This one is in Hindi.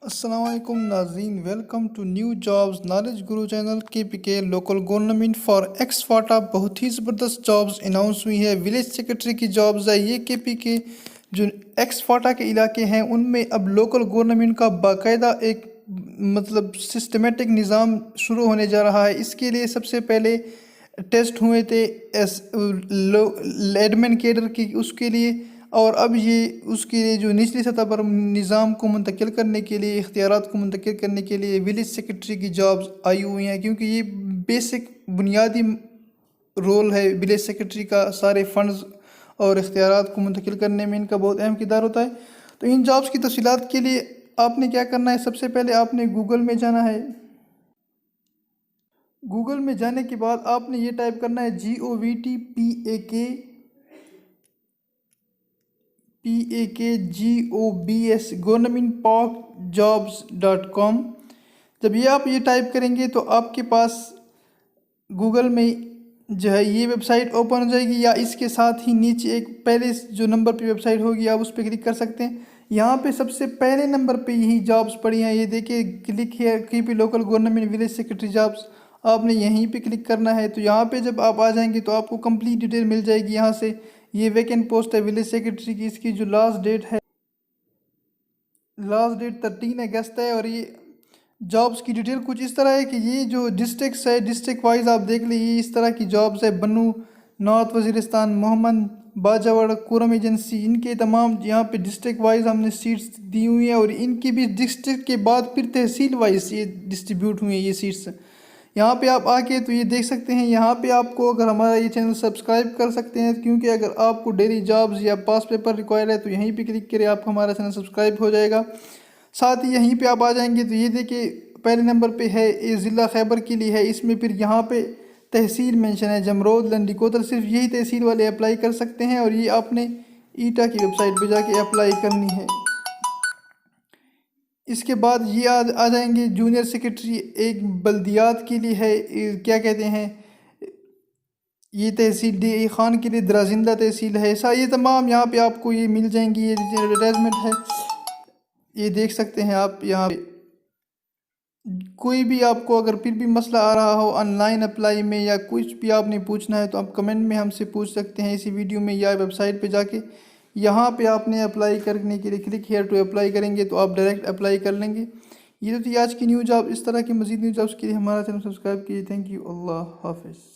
अस्सलामुअलैकुम नाज़रीन, welcome to new jobs knowledge guru channel के local government for ex FATA. बहुत ही ज़बरदस्त जॉब्स अनाउंस हुई है। विलेज सेक्रेटरी की जॉब्स है। ये के जो एक्स फाटा के इलाके हैं उनमें अब लोकल गवर्नमेंट का बाकायदा एक मतलब सिस्टमेटिक निज़ाम शुरू होने जा रहा है। इसके लिए सबसे पहले टेस्ट हुए थे एस एडमिन केडर की, उसके लिए, और अब ये उसके लिए जो निचली सतह पर निज़ाम को मुंतकिल करने के लिए, इख्तियारात को मुंतकिल करने के लिए विलेज सेक्रेटरी की जॉब्स आई हुई हैं, क्योंकि ये बेसिक बुनियादी रोल है विलेज सेक्रेटरी का। सारे फंड्स और इख्तियारात को मुंतकिल करने में इनका बहुत अहम किरदार होता है। तो इन जॉब्स की तफसीलात के लिए आपने क्या करना है, सबसे पहले आपने गूगल में जाना है। गूगल में जाने के बाद आपने ये टाइप करना है GOVTPAKJOBS governmentparkjobs.com। जब ये टाइप करेंगे तो आपके पास गूगल में जो है ये वेबसाइट ओपन हो जाएगी, या इसके साथ ही नीचे एक पहले जो नंबर पे वेबसाइट होगी आप उस पर क्लिक कर सकते हैं। यहाँ पे सबसे पहले नंबर पे यही जॉब्स पड़ी हैं, ये देखिए क्लिक है की local government village secretary jobs. आपने यहीं पे क्लिक करना है। तो यहाँ पे जब आप आ जाएंगे तो आपको कंप्लीट डिटेल मिल जाएगी यहाँ से। ये वैकेंट पोस्ट है विलेज सेक्रेटरी की। इसकी जो लास्ट डेट 13 अगस्त है। और ये जॉब्स की डिटेल कुछ इस तरह है कि ये जो डिस्ट्रिक्ट्स है, डिस्ट्रिक्ट वाइज आप देख लीजिए इस तरह की जॉब्स है। बन्नू, नॉर्थ वजीरिस्तान, मोहम्मद, बाजावड़, कुरम एजेंसी, इनके तमाम यहाँ पे डिस्ट्रिक्ट वाइज हमने सीट्स दी हुई हैं। और इनकी भी डिस्ट्रिक्ट के बाद फिर तहसील वाइज ये डिस्ट्रीब्यूट हुई हैं ये सीट्स। यहाँ पे आप आके तो ये देख सकते हैं। यहाँ पे आपको अगर हमारा ये चैनल सब्सक्राइब कर सकते हैं, क्योंकि अगर आपको डेली जॉब्स या पास पेपर रिक्वायर्ड है तो यहीं पे क्लिक करें, आपका हमारा चैनल सब्सक्राइब हो जाएगा। साथ ही यहीं पे आप आ जाएंगे तो ये देखिए पहले नंबर पे है ये ज़िला खैबर के लिए है। इसमें फिर यहाँ पे तहसील मेंशन है, जमरोद, लंडी कोतल। सिर्फ यही तहसील वाले अप्लाई कर सकते हैं। और ये आपने ईटा की वेबसाइट पे जाके अप्लाई करनी है। इसके बाद ये आ जाएंगे जूनियर सेक्रेटरी, एक बल्दियात के लिए है, क्या कहते हैं, ये तहसील डी खान के लिए दराजिंदा तहसील है। ऐसा ये तमाम यहाँ पे आपको ये मिल जाएंगी। ये एडवर्टाइजमेंट है, ये देख सकते हैं आप। यहाँ पे कोई भी आपको अगर फिर भी मसला आ रहा हो ऑनलाइन अप्लाई में, या कुछ भी आपने पूछना है तो आप कमेंट में हमसे पूछ सकते हैं इसी वीडियो में या वेबसाइट पे जाके। यहाँ पे आपने अप्लाई करने के लिए क्लिक हेयर टू अप्लाई करेंगे तो आप डायरेक्ट अप्लाई कर लेंगे। ये तो थी आज की न्यू जॉब। इस तरह की मज़ीद न्यू जॉब्स के लिए हमारा चैनल सब्सक्राइब कीजिए। थैंक यू, अल्लाह हाफिज़।